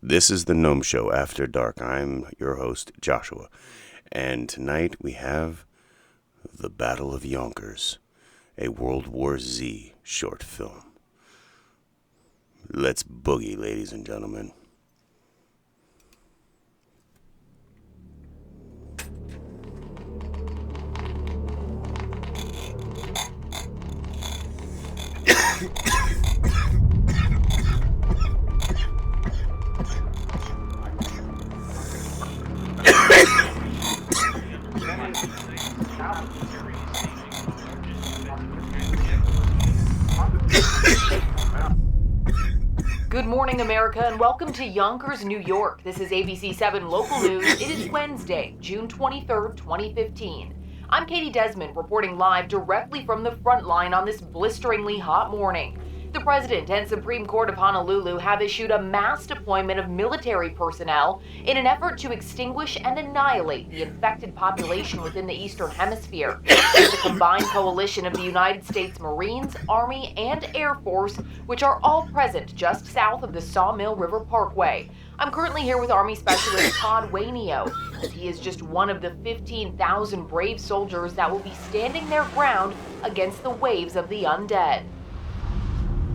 This is the Gnome Show After Dark. I'm your host, Joshua. And tonight we have the Battle of Yonkers, a World War Z short film. Let's boogie, ladies and gentlemen. Good morning, America, and welcome to Yonkers, New York. This is ABC 7 Local News. It is Wednesday, June 23rd, 2015. I'm Katie Desmond, reporting live directly from the front line on this blisteringly hot morning. The President and Supreme Court of Honolulu have issued a mass deployment of military personnel in an effort to extinguish and annihilate the infected population within the Eastern Hemisphere. It's a combined coalition of the United States Marines, Army, and Air Force, which are all present just south of the Sawmill River Parkway. I'm currently here with Army Specialist Todd Wainio, as he is just one of the 15,000 brave soldiers that will be standing their ground against the waves of the undead.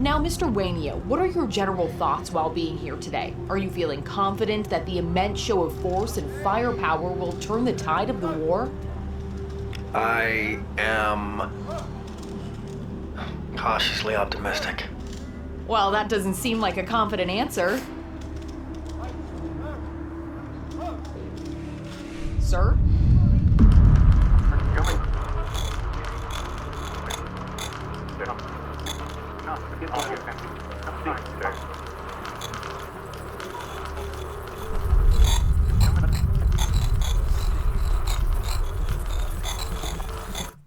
Now, Mr. Wainio, what are your general thoughts while being here today? Are you feeling confident that the immense show of force and firepower will turn the tide of the war? I am cautiously optimistic. Well, that doesn't seem like a confident answer. Sir?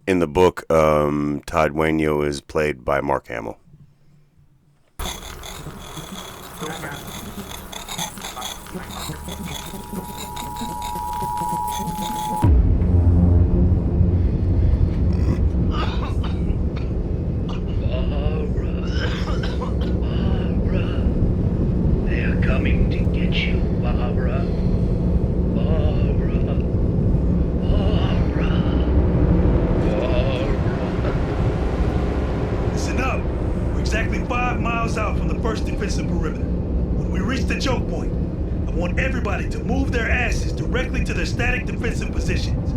In the book, Todd Wainio is played by Mark Hamill. Everybody to move their asses directly to their static defensive positions.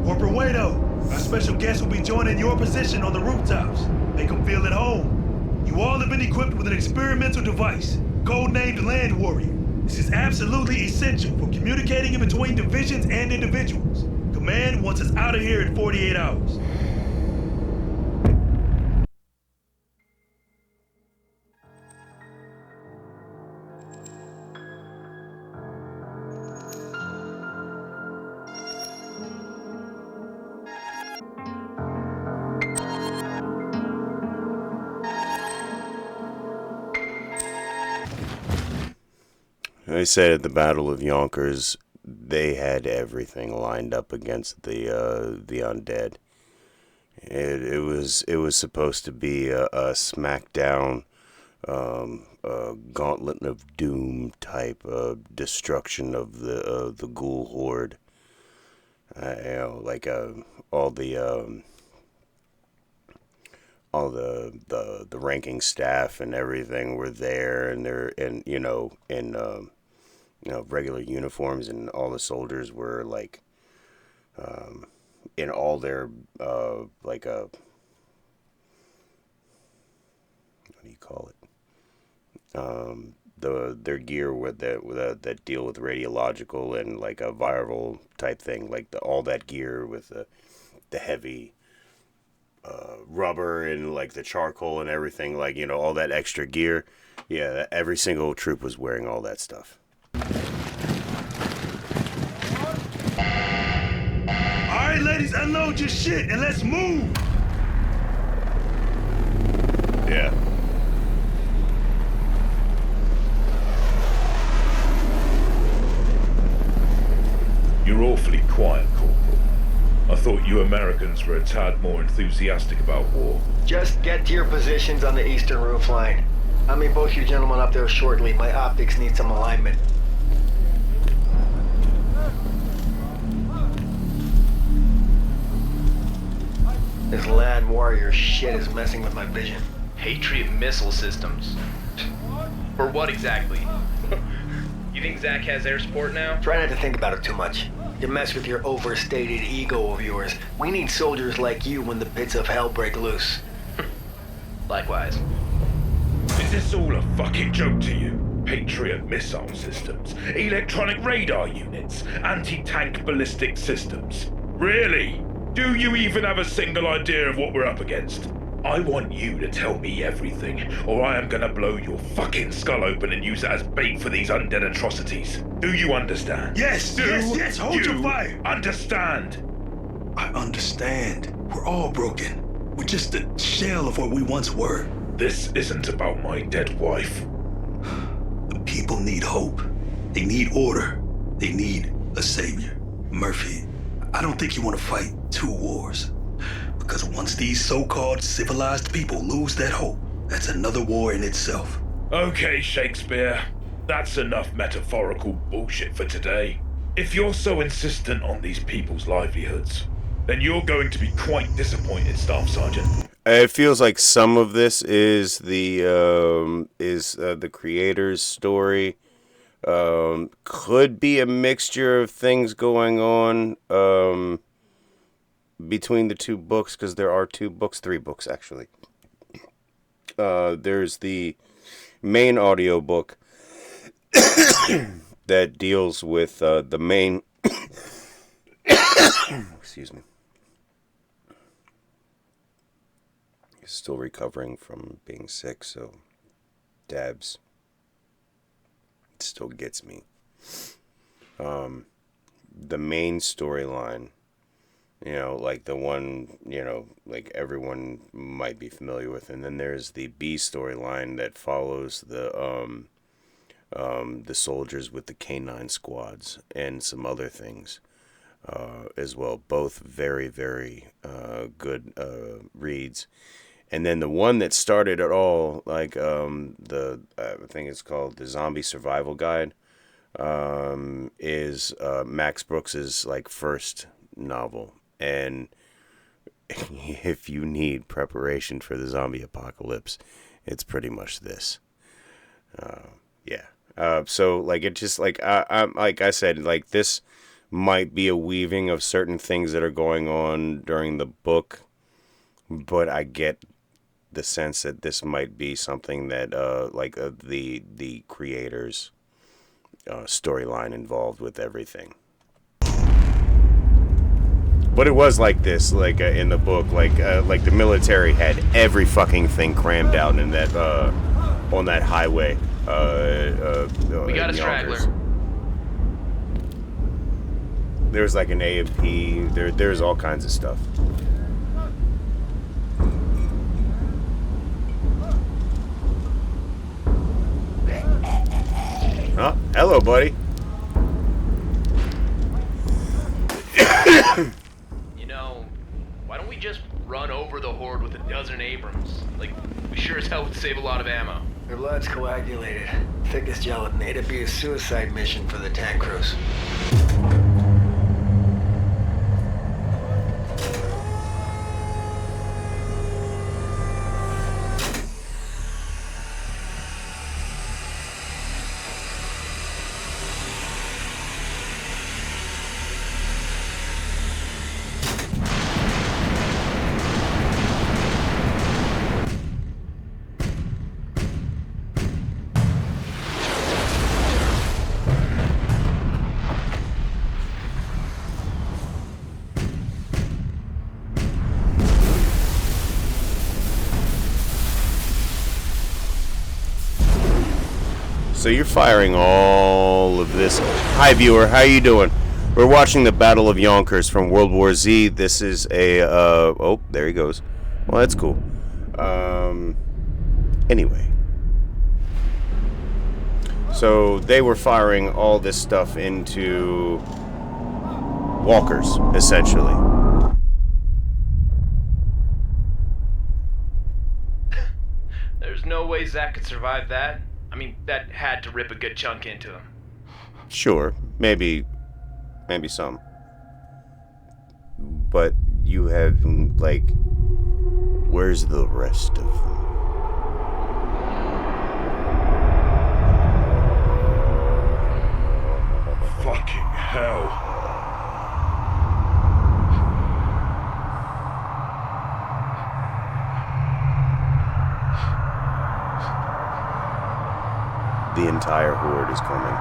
Corporal Waito, our special guest will be joining your position on the rooftops. Make them feel at home. You all have been equipped with an experimental device, codenamed Land Warrior. This is absolutely essential for communicating in between divisions and individuals. Command wants us out of here in 48 hours. They said at the Battle of Yonkers, they had everything lined up against the undead. It was supposed to be a smackdown, a gauntlet of doom type of destruction of the ghoul horde. All the ranking staff and everything were there, and they're in regular uniforms, and all the soldiers were in all their what do you call it? Their gear with that deal with radiological and like a viral type thing, all that gear with the heavy rubber and like the charcoal and everything, all that extra gear. Yeah, every single troop was wearing all that stuff. Alright, ladies, unload your shit and let's move! Yeah. You're awfully quiet, Corporal. I thought you Americans were a tad more enthusiastic about war. Just get to your positions on the eastern roof line. I'll meet both you gentlemen up there shortly. My optics need some alignment. This land warrior shit is messing with my vision. Patriot missile systems. For what exactly? You think Zach has air support now? Try not to think about it too much. You mess with your overstated ego of yours. We need soldiers like you when the pits of hell break loose. Likewise. Is this all a fucking joke to you? Patriot missile systems, electronic radar units, anti-tank ballistic systems. Really? Do you even have a single idea of what we're up against? I want you to tell me everything, or I am gonna blow your fucking skull open and use it as bait for these undead atrocities. Do you understand? Yes, yes, hold your fire. Understand? I understand. We're all broken. We're just a shell of what we once were. This isn't about my dead wife. The people need hope. They need order. They need a savior. Murphy, I don't think you want to fight two wars. Because once these so-called civilized people lose that hope, that's another war in itself. Okay, Shakespeare. That's enough metaphorical bullshit for today. If you're so insistent on these people's livelihoods, then you're going to be quite disappointed, Staff Sergeant. It feels like some of this is the creator's story. Could be a mixture of things going on between the two books, because there are three books actually. There's the main audiobook that deals with the main excuse me. Still recovering from being sick, so dabs. It still gets me. The main storyline, like the one, like everyone might be familiar with, and then there's the B storyline that follows the soldiers with the K9 squads and some other things as well. Both very, very good reads. And then the one that started it all, like I think it's called the Zombie Survival Guide, is Max Brooks's like first novel. And if you need preparation for the zombie apocalypse, it's pretty much this. So like it just like like I said, like this might be a weaving of certain things that are going on during the book, but I get the sense that this might be something that the creator's storyline involved with everything. But it was like this, like in the book, like the military had every fucking thing crammed out in that on that highway. We got a straggler. There's like an AMP. There's all kinds of stuff. Oh, hello, buddy. Why don't we just run over the horde with a dozen Abrams? Like, we sure as hell would save a lot of ammo. Their blood's coagulated, thick as gelatin. It'd be a suicide mission for the tank crews. So you're firing all of this. Hi, viewer. How you doing? We're watching the Battle of Yonkers from World War Z. This is a, oh, there he goes. Well, that's cool. Anyway. So they were firing all this stuff into walkers, essentially. There's no no way Zach could survive that? I mean, that had to rip a good chunk into him. Sure, maybe some. But you have, like, where's the rest of them? Fucking hell. The entire horde is coming.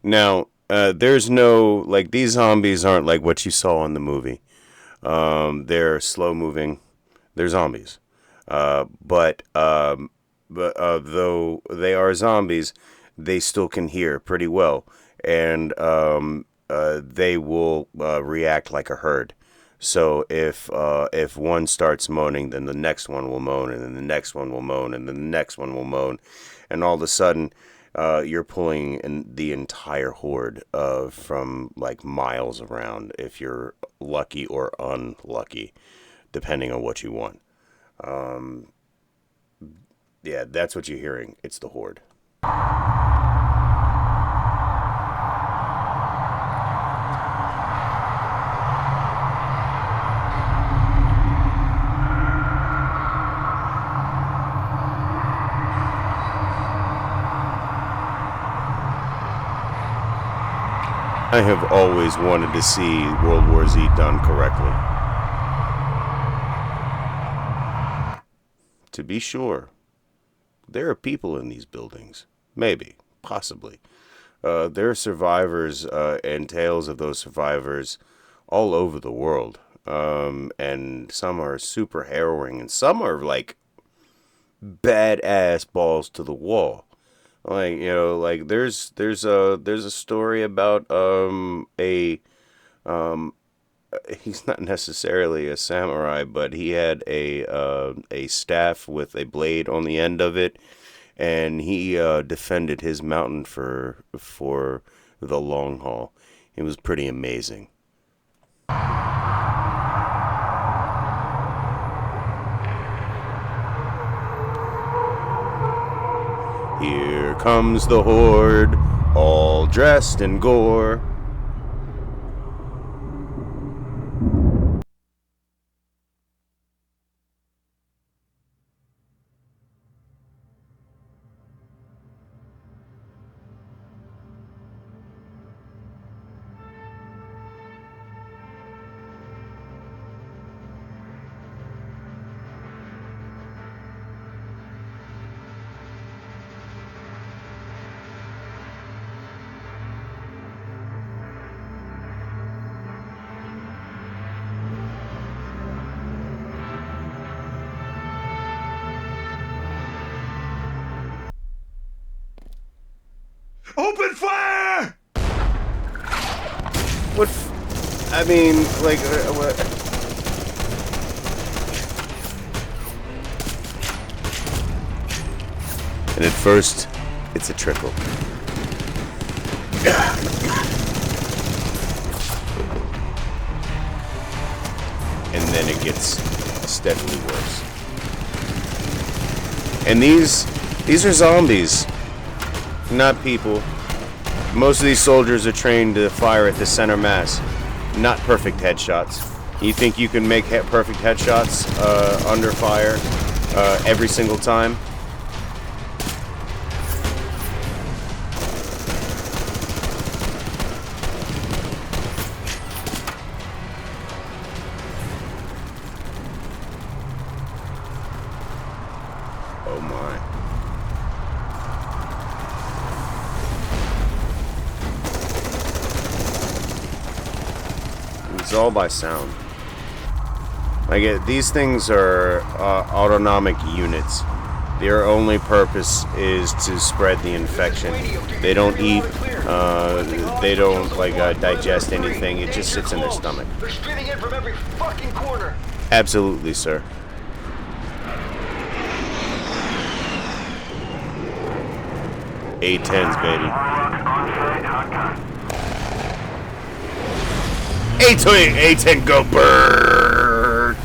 Now, there's no, like, these zombies aren't like what you saw in the movie. They're slow moving. They're zombies. But though they are zombies, they still can hear pretty well. And they will react like a herd. So if one starts moaning, then the next one will moan, and then the next one will moan, and then the next one will moan, and all of a sudden, you're pulling in the entire horde from like miles around. If you're lucky or unlucky, depending on what you want. Yeah, that's what you're hearing. It's the horde. I have always wanted to see World War Z done correctly. To be sure, there are people in these buildings. Maybe, possibly. There are survivors and tales of those survivors all over the world. And some are super harrowing, and some are like badass balls to the wall. Like, you know, like there's a story about he's not necessarily a samurai, but he had a staff with a blade on the end of it, and he defended his mountain for the long haul. It was pretty amazing. Here comes the horde, all dressed in gore. Open fire! What? I mean, like, what? And at first, it's a trickle. And then it gets steadily worse. And these are zombies, not people. Most of these soldiers are trained to fire at the center mass, not perfect headshots. You think you can make perfect headshots under fire every single time? Oh my. It's all by sound. Like, these things are autonomic units. Their only purpose is to spread the infection. They don't eat, they don't digest anything. It just sits in their stomach. They're streaming in from every fucking corner. Absolutely, sir. A10s, baby. A10, go bird.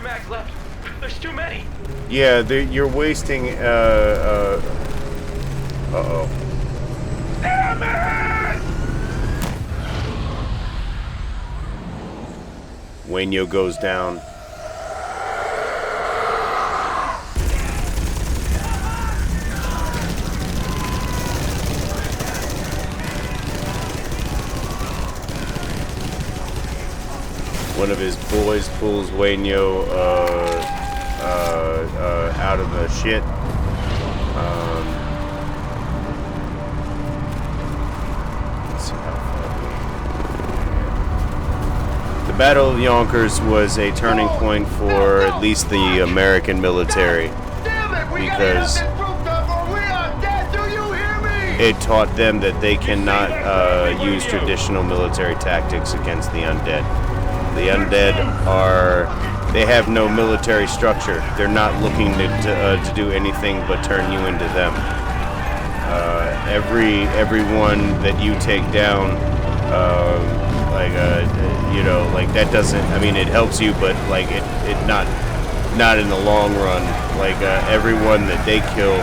2 mags left. There's too many. Yeah, you're wasting, uh-oh. Damn it! Waino goes down. One of his boys pulls Waino out of the shit. Let's see how far the Battle of Yonkers was a turning point for at least the American military because it taught them that they cannot use traditional military tactics against the undead. The undead they have no military structure. They're not looking to do anything but turn you into them. Everyone that you take down, like that doesn't. I mean, it helps you, but like it not in the long run. Like everyone that they kill,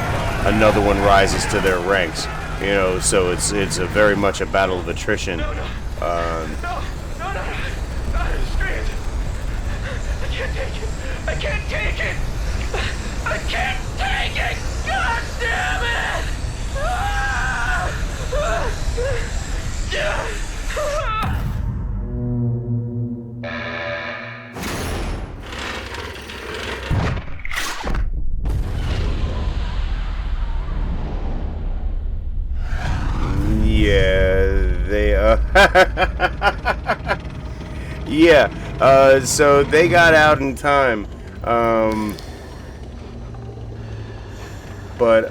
another one rises to their ranks. You know, so it's a very much a battle of attrition. I can't take it! I can't take it! God damn it! Yeah, they yeah. So they got out in time. But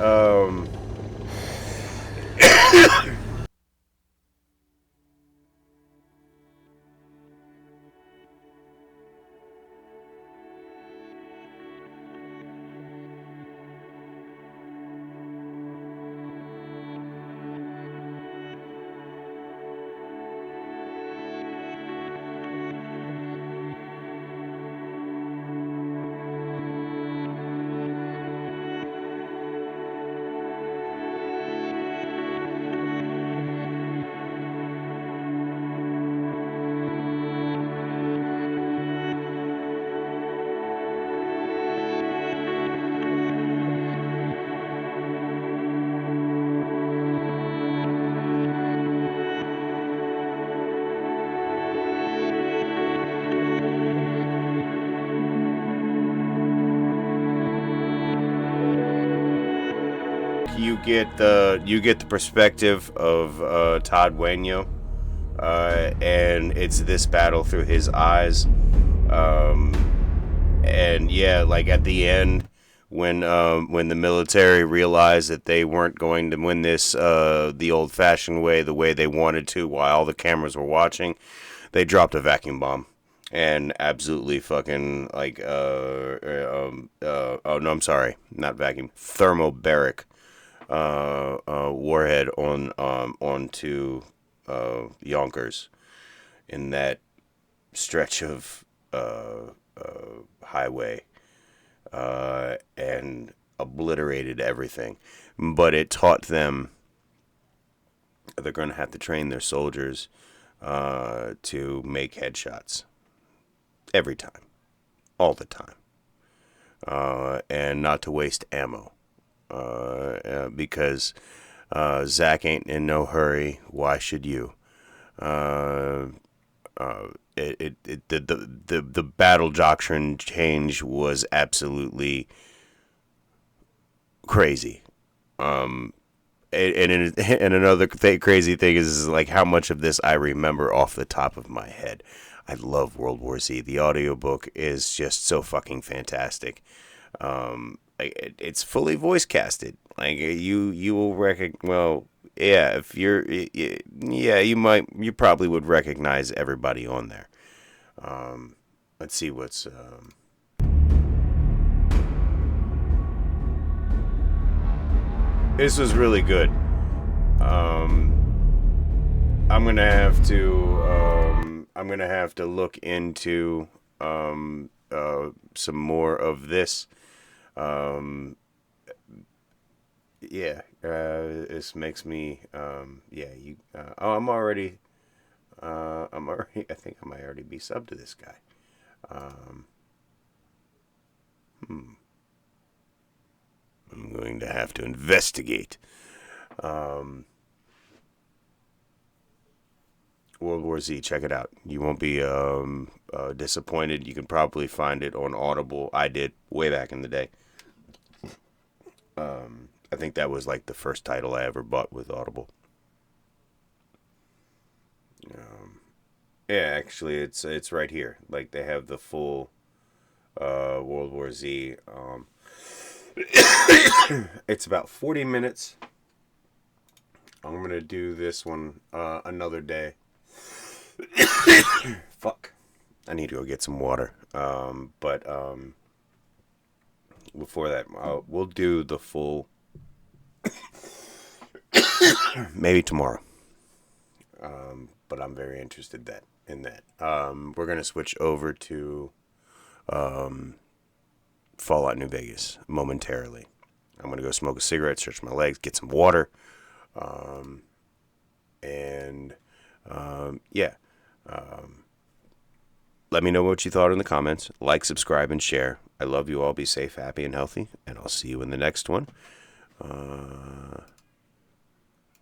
you get the perspective of Todd Waino, and it's this battle through his eyes, and yeah, like at the end when the military realized that they weren't going to win this the old-fashioned way, the way they wanted to, while all the cameras were watching, they dropped a vacuum bomb. And absolutely fucking like oh no, I'm sorry, not vacuum, thermobaric warhead onto Yonkers in that stretch of highway, and obliterated everything. But it taught them they're going to have to train their soldiers to make headshots every time, all the time, and not to waste ammo. Because Zach ain't in no hurry. Why should you? The battle doctrine change was absolutely crazy. And another crazy thing is like how much of this I remember off the top of my head. I love World War Z. The audiobook is just so fucking fantastic. It's fully voice casted. Like you will well, yeah, if you probably would recognize everybody on there. Let's see what's this was really good. I'm gonna have to look into some more of this. This makes me, I'm already, I think I might already be subbed to this guy. I'm going to have to investigate. World War Z, check it out. You won't be disappointed. You can probably find it on Audible. I did way back in the day. I think that was like the first title I ever bought with Audible. Actually, it's right here. Like, they have the full World War Z. It's about 40 minutes. I'm gonna do this one another day. Fuck. I need to go get some water. But before that, we'll do the full. Maybe tomorrow. But I'm very interested in that. We're gonna switch over to Fallout New Vegas momentarily. I'm gonna go smoke a cigarette, stretch my legs, get some water, let me know what you thought in the comments. Like, subscribe, and share. I love you all. Be safe, happy, and healthy, and I'll see you in the next one.